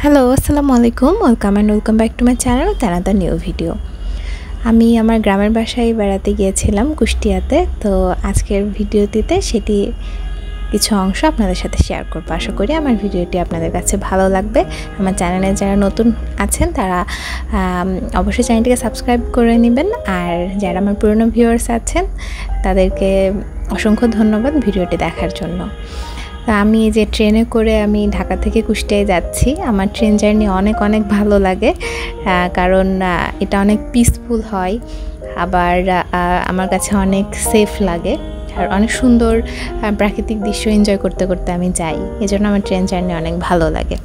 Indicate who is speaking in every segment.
Speaker 1: Hello, আসসালামু আলাইকুম। Welcome back to my channel another new video. আমি আমার গ্রামের বাসায় বেড়াতে গিয়েছিলাম কুষ্টিয়াতে। তো আজকের ভিডিওটিতে সেটি কিছু অংশ আপনাদের সাথে শেয়ার করব। আশা করি আমার ভিডিওটি আপনাদের কাছে ভালো লাগবে। আমার চ্যানেলে যারা নতুন আছেন তারা অবশ্যই চ্যানেলটিকে সাবস্ক্রাইব করে নেবেন, আর যারা আমার পুরনো ভিউয়ার্স আছেন তাদেরকে অসংখ্য ধন্যবাদ ভিডিওটি দেখার জন্য। আমি যে ট্রেনে করে আমি ঢাকা থেকে কুষ্টিয়ায় যাচ্ছি, আমার ট্রেন জার্নি অনেক ভালো লাগে, কারণ এটা অনেক পিসফুল হয়, আবার আমার কাছে অনেক সেফ লাগে, আর অনেক সুন্দর প্রাকৃতিক দৃশ্য এনজয় করতে করতে আমি যাই। এজন্য আমার ট্রেন জার্নি অনেক ভালো লাগে।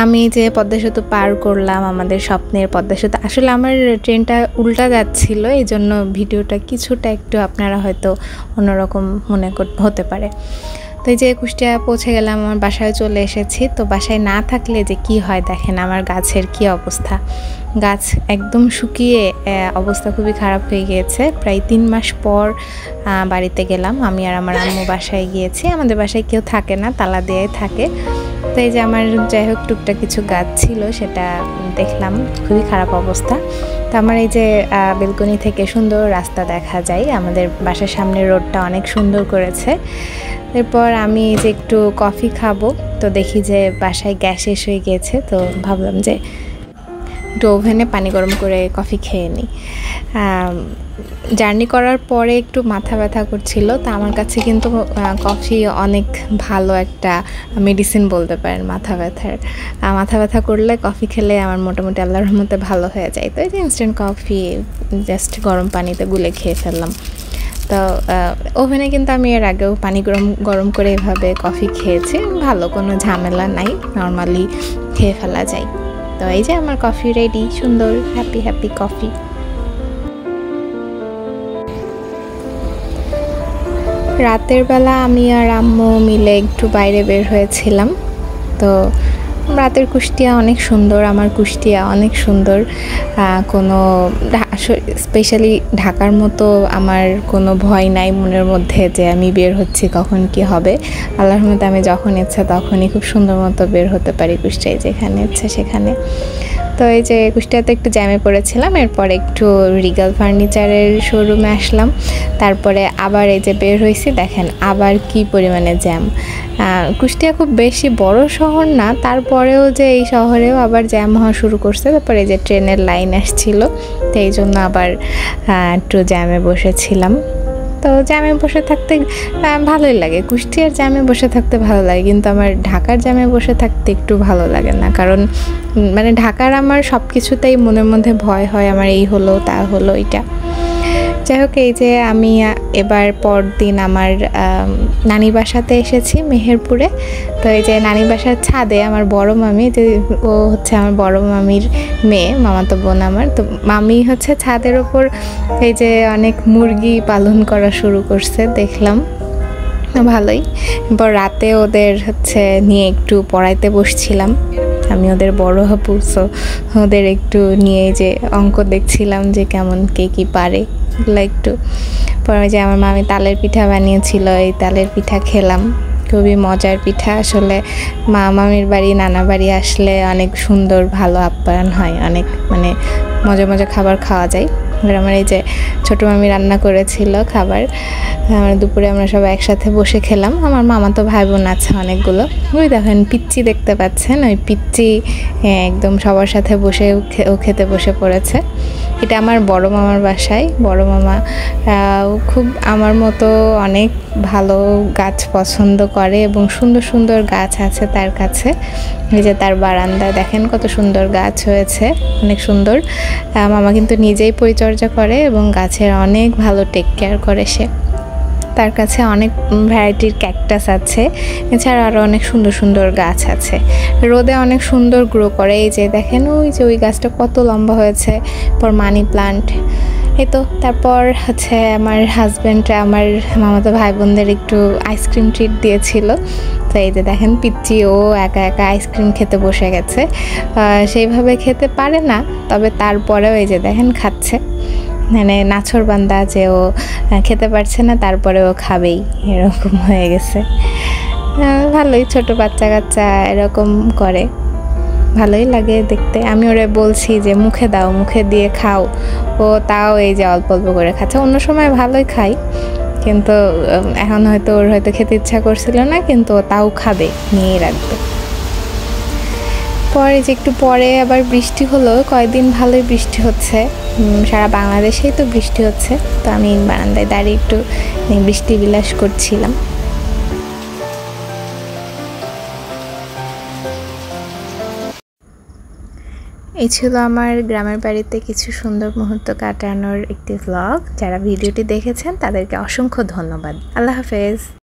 Speaker 1: আমি যে পদ্মা সেতু পার করলাম, আমাদের স্বপ্নের পদ্মা সেতু, আসলে আমার ট্রেনটা উল্টা যাচ্ছিল, এই জন্য ভিডিওটা কিছুটা একটু আপনারা হয়তো অন্যরকম মনে হতে পারে। তো এই যে কুষ্টিয়া পৌঁছে গেলাম, আমার বাসায় চলে এসেছি। তো বাসায় না থাকলে যে কি হয় দেখেন, আমার গাছের কি অবস্থা, গাছ একদম শুকিয়ে অবস্থা খুবই খারাপ হয়ে গিয়েছে। প্রায় 3 মাস পর বাড়িতে গেলাম, আমি আর আমার আম্মু বাসায় গিয়েছি। আমাদের বাসায় কেউ থাকে না, তালা দিয়েই থাকে। তো এই যে আমার যাই হোক টুকটাক কিছু গাছ ছিল, সেটা দেখলাম, খুবই খারাপ অবস্থা। তো আমার এই যে বেলকনি থেকে সুন্দর রাস্তা দেখা যায়, আমাদের বাসার সামনের রোডটা অনেক সুন্দর করেছে। এরপর আমি যে একটু কফি খাবো, তো দেখি যে বাসায় গ্যাস শেষ হয়ে গিয়েছে। তো ভাবলাম যে একটু ওভেনে পানি গরম করে কফি খেয়ে নিই। জার্নি করার পরে একটু মাথা ব্যথা করছিল, তো আমার কাছে কিন্তু কফি অনেক ভালো একটা মেডিসিন বলতে পারেন মাথা ব্যথার। মাথা ব্যথা করলে কফি খেলে আমার মোটামুটি আল্লাহর রহমতে ভালো হয়ে যায়। তো এই যে ইনস্ট্যান্ট কফি জাস্ট গরম পানিতে গুলে খেয়ে ফেললাম। তো ওভেনে কিন্তু আমি এর আগেও পানি গরম করে এভাবে কফি খেয়েছি, ভালো কোনো ঝামেলা নাই, নর্মালি খেয়ে ফেলা যায়। তো এই যে আমার কফি রেডি, সুন্দর হ্যাপি কফি। রাতের বেলা আমি আর আম্মু মিলে একটু বাইরে বের হয়েছিলাম। তো রাতের কুষ্টিয়া অনেক সুন্দর, আমার কুষ্টিয়া অনেক সুন্দর। কোনো স্পেশালি ঢাকার মতো আমার কোনো ভয় নাই মনের মধ্যে যে আমি বের হচ্ছি কখন কি হবে। আল্লাহর মধ্যে আমি যখন ইচ্ছা তখনই খুব সুন্দর মতো বের হতে পারি কুষ্টিয়ায়, যেখানে ইচ্ছা সেখানে। তো এই যে কুষ্টিয়াতে একটু জ্যামে পড়েছিলাম, এরপর একটু রিগাল ফার্নিচারের শোরুমে আসলাম, তারপরে আবার এই যে বের হয়েছি, দেখেন আবার কি পরিমাণে জ্যাম। কুষ্টিয়া খুব বেশি বড় শহর না, তারপরেও যে এই শহরেও আবার জ্যাম হওয়া শুরু করছে। তারপরে এই যে ট্রেনের লাইন আসছিল, তো এই জন্য আবার একটু জ্যামে বসেছিলাম। তো জ্যামে বসে থাকতে ভালোই লাগে, কুষ্টিয়ার জ্যামে বসে থাকতে ভালো লাগে, কিন্তু আমার ঢাকার জ্যামে বসে থাকতে একটু ভালো লাগে না, কারণ মানে ঢাকার আমার সব কিছুতেই মনের মধ্যে ভয় হয়, আমার এই হলো তা হলো এটা। যাই হোক, এই যে আমি এবার পরদিন আমার নানি বাসাতে এসেছি মেহেরপুরে। তো এই যে নানি বাসার ছাদে আমার বড় মামি, যে ও হচ্ছে আমার বড় মামির মেয়ে, মামাতো বোন আমার। তো মামি হচ্ছে ছাদের ওপর এই যে অনেক মুরগি পালন করা শুরু করছে, দেখলাম ভালোই। এরপর রাতে ওদের হচ্ছে নিয়ে একটু পড়াইতে বসছিলাম, আমি ওদের বড় হাপু, সো ওদের একটু নিয়ে যে অঙ্ক দেখছিলাম যে কেমন কে কী পারে এগুলো একটু। পরে যে আমার মামি তালের পিঠা বানিয়েছিল, এই তালের পিঠা খেলাম, খুবই মজার পিঠা। আসলে মামির বাড়ি নানা বাড়ি আসলে অনেক সুন্দর ভালো আপ্যায়ন হয়, অনেক মানে মজা খাবার খাওয়া যায়। এবার আমার এই যে ছোটো মামি রান্না করেছিল খাবার, আমরা দুপুরে আমরা সবাই একসাথে বসে খেলাম। আমার মামা তো ভাই বোন আছে অনেকগুলো, ওই দেখেন পিচ্চি দেখতে পাচ্ছেন, ওই পিচ্চি একদম সবার সাথে বসে ও খেতে বসে পড়েছে। এটা আমার বড় মামার বাসায়। বড় মামা খুব আমার মতো অনেক ভালো গাছ পছন্দ করে, এবং সুন্দর গাছ আছে তার কাছে। এই যে তার বারান্দায় দেখেন কত সুন্দর গাছ হয়েছে, অনেক সুন্দর। মামা কিন্তু নিজেই পরিচর্যা করে এবং গাছের অনেক ভালো টেক কেয়ার করে সে। তার কাছে অনেক ভ্যারাইটির ক্যাকটাস আছে, এছাড়া আরও অনেক সুন্দর গাছ আছে, রোদে অনেক সুন্দর গ্রো করে। এই যে দেখেন ওই যে ওই গাছটা কত লম্বা হয়েছে, পর মানি প্লান্ট। এই তো তারপর হচ্ছে আমার হাজব্যান্ডরা আমার মামাতো ভাই বোনদের একটু আইসক্রিম ট্রিট দিয়েছিল। তো এই যে দেখেন পিচ্চি ও একা আইসক্রিম খেতে বসে গেছে, সেইভাবে খেতে পারে না, তবে তারপরেও এই যে দেখেন খাচ্ছে, মানে নাছোড়বান্দা যে ও খেতে পারছে না তারপরে ও খাবেই, এরকম হয়ে গেছে। ভালোই, ছোট বাচ্চা কাচ্চা এরকম করে। ভালোই লাগে দেখতে। আমি ওরে বলছি যে মুখে দাও, মুখে দিয়ে খাও, ও তাও এই যে অল্প অল্প করে খাচ্ছে। অন্য সময় ভালোই খাই, কিন্তু এখন হয়তো ওর হয়তো খেতে ইচ্ছা করছিল না, কিন্তু ও তাও খাবে, নিয়েই রাখবে। পরে যে একটু পরে আবার বৃষ্টি হলো, কয়েকদিন ভালোই বৃষ্টি হচ্ছে, সারা বাংলাদেশেই তো বৃষ্টি হচ্ছে। তো আমি বারান্দায় দাঁড়িয়ে একটু বৃষ্টি বিলাস করছিলাম। এই ছিল আমার গ্রামের বাড়িতে কিছু সুন্দর মুহূর্ত কাটানোর একটি ভ্লগ। যারা ভিডিওটি দেখেছেন তাদেরকে অসংখ্য ধন্যবাদ। আল্লাহ হাফেজ।